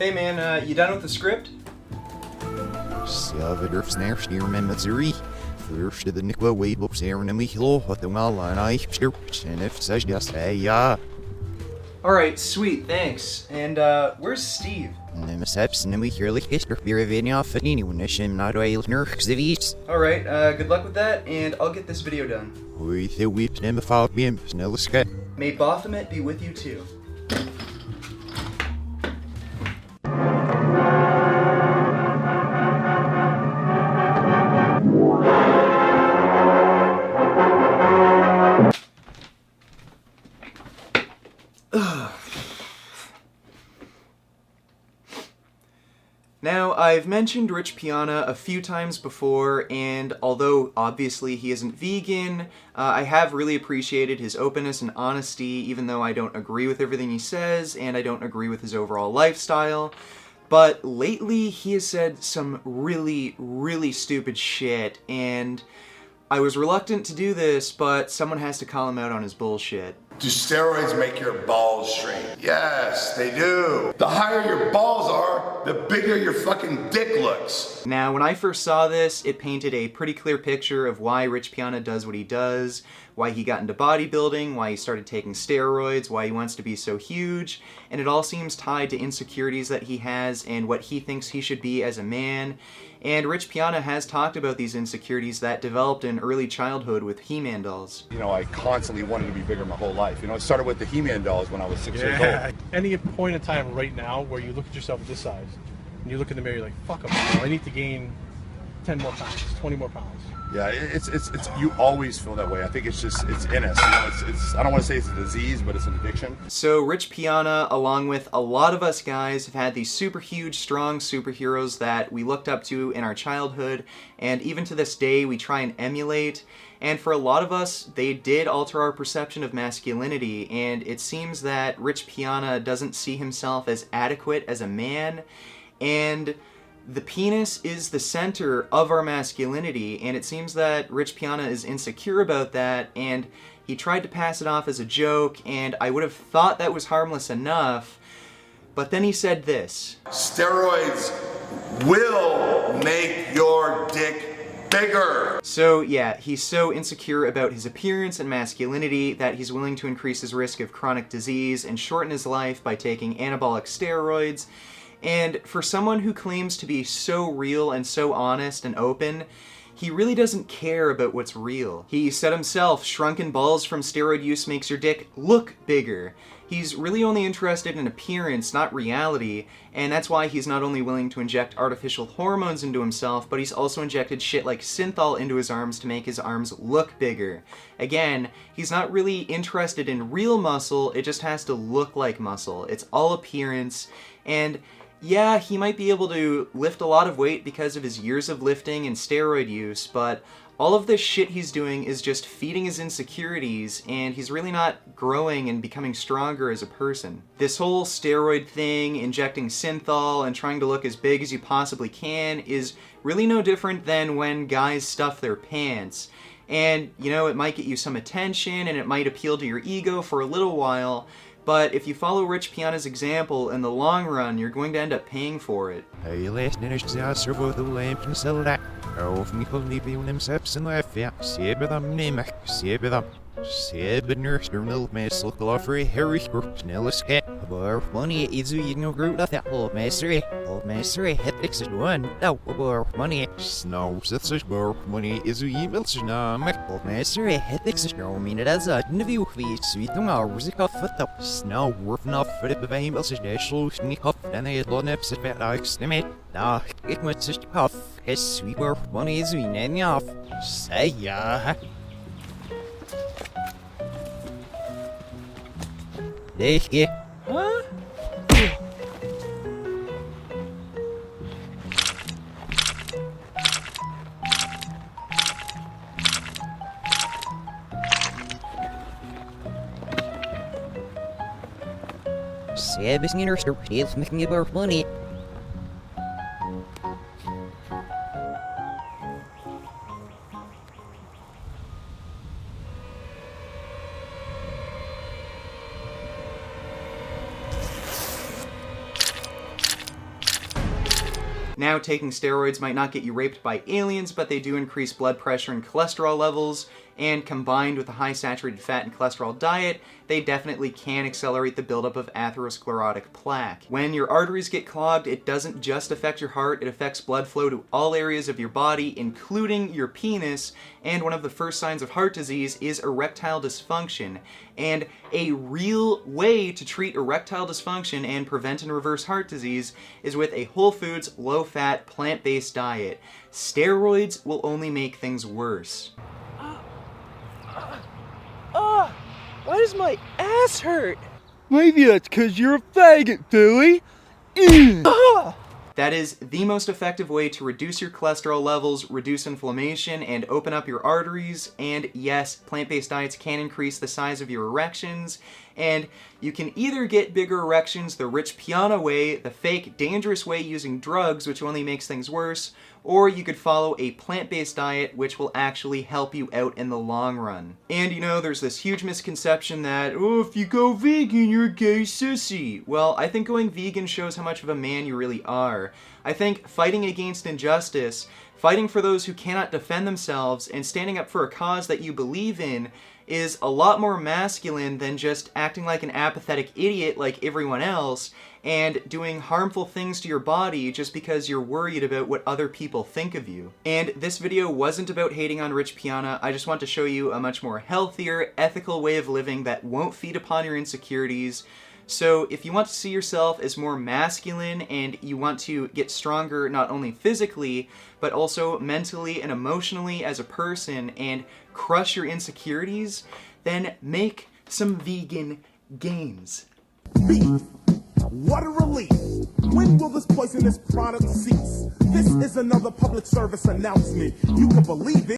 Hey man, you done with the script? Missouri. First the Nicola Wave of Sarah and Michelo, what the well and I and if says just yeah. Alright, sweet, thanks. And where's Steve? Nemeseps and we hear like history Viravania Fanini when I shim not oil nurks the beats. Alright, good luck with that, and I'll get this video done. We the weeps never fall beam, snell scat. May Baphomet be with you too. Now, I've mentioned Rich Piana a few times before, and although obviously he isn't vegan, I have really appreciated his openness and honesty, even though I don't agree with everything he says, and I don't agree with his overall lifestyle. But lately, he has said some really stupid shit, and I was reluctant to do this, but someone has to call him out on his bullshit. Do steroids make your balls shrink? Yes, they do. The higher your balls are, the bigger your fucking dick looks. Now, when I first saw this, it painted a pretty clear picture of why Rich Piana does what he does, why he got into bodybuilding, why he started taking steroids, why he wants to be so huge, and it all seems tied to insecurities that he has and what he thinks he should be as a man. And Rich Piana has talked about these insecurities that developed in early childhood with He-Man dolls. You know, I constantly wanted to be bigger my whole life. You know, it started with the He-Man dolls when I was 6 years old. Any point in time right now where you look at yourself at this size, and you look in the mirror, you're like, fuck, I need to gain 10 more pounds, 20 more pounds. Yeah, it's you always feel that way. I think it's in us. You know, it's I don't want to say it's a disease, but it's an addiction. So Rich Piana, along with a lot of us guys, have had these super huge, strong superheroes that we looked up to in our childhood, and even to this day we try and emulate. And for a lot of us, they did alter our perception of masculinity, and it seems that Rich Piana doesn't see himself as adequate as a man, and the penis is the center of our masculinity, and it seems that Rich Piana is insecure about that, and he tried to pass it off as a joke, and I would have thought that was harmless enough, but then he said this. Steroids will make your dick bigger. So yeah, he's so insecure about his appearance and masculinity that he's willing to increase his risk of chronic disease and shorten his life by taking anabolic steroids. And for someone who claims to be so real and so honest and open, he really doesn't care about what's real. He said himself, shrunken balls from steroid use makes your dick look bigger. He's really only interested in appearance, not reality, and that's why he's not only willing to inject artificial hormones into himself, but he's also injected shit like synthol into his arms to make his arms look bigger. Again, he's not really interested in real muscle, it just has to look like muscle. It's all appearance, and yeah, he might be able to lift a lot of weight because of his years of lifting and steroid use, but all of this shit he's doing is just feeding his insecurities, and he's really not growing and becoming stronger as a person. This whole steroid thing, injecting synthol, and trying to look as big as you possibly can is really no different than when guys stuff their pants. And, you know, it might get you some attention, and it might appeal to your ego for a little while, but if you follow Rich Piana's example, in the long run, you're going to end up paying for it. Hey, last night I servo the lamp and sell that. Of me could leave you them steps and laugh, yeah. Save them, name it, save them. Save the nurse, der milk mess, look off for a Harry Scorp, Snell escape. About money is you know, group of that old mastery, hit fix it one. Now, about money, snow, sits a bar, money is you email, old mastery, hit fix it, no mean it as a interview fee, sweet no hours, it off at the snow, worth enough for the email, so sneak up, and I had loan ups at that estimate. Nah, it went just off, his sweet worth money is we nanny off. Say ya. Huh? Sebes niner stort making about money. Now, taking steroids might not get you raped by aliens, but they do increase blood pressure and cholesterol levels, and combined with a high saturated fat and cholesterol diet, they definitely can accelerate the buildup of atherosclerotic plaque. When your arteries get clogged, it doesn't just affect your heart, it affects blood flow to all areas of your body, including your penis, and one of the first signs of heart disease is erectile dysfunction. And a real way to treat erectile dysfunction and prevent and reverse heart disease is with a whole foods, low-fat, plant-based diet. Steroids will only make things worse. Why does my ass hurt? Maybe that's 'cause you're a faggot, Billy. That is the most effective way to reduce your cholesterol levels, reduce inflammation, and open up your arteries. And yes, plant-based diets can increase the size of your erections, and you can either get bigger erections the rich Piana way, the fake, dangerous way using drugs, which only makes things worse, or you could follow a plant-based diet, which will actually help you out in the long run. And you know, there's this huge misconception that, oh, if you go vegan, you're a gay sissy. Well, I think going vegan shows how much of a man you really are. I think fighting against injustice, fighting for those who cannot defend themselves, and standing up for a cause that you believe in is a lot more masculine than just acting like an apathetic idiot like everyone else and doing harmful things to your body just because you're worried about what other people think of you. And this video wasn't about hating on Rich Piana. I just want to show you a much more healthier, ethical way of living that won't feed upon your insecurities. So if you want to see yourself as more masculine and you want to get stronger not only physically, but also mentally and emotionally as a person and crush your insecurities, then make some vegan gains. What a relief! When will this poisonous product cease? This is another public service announcement. You can believe it.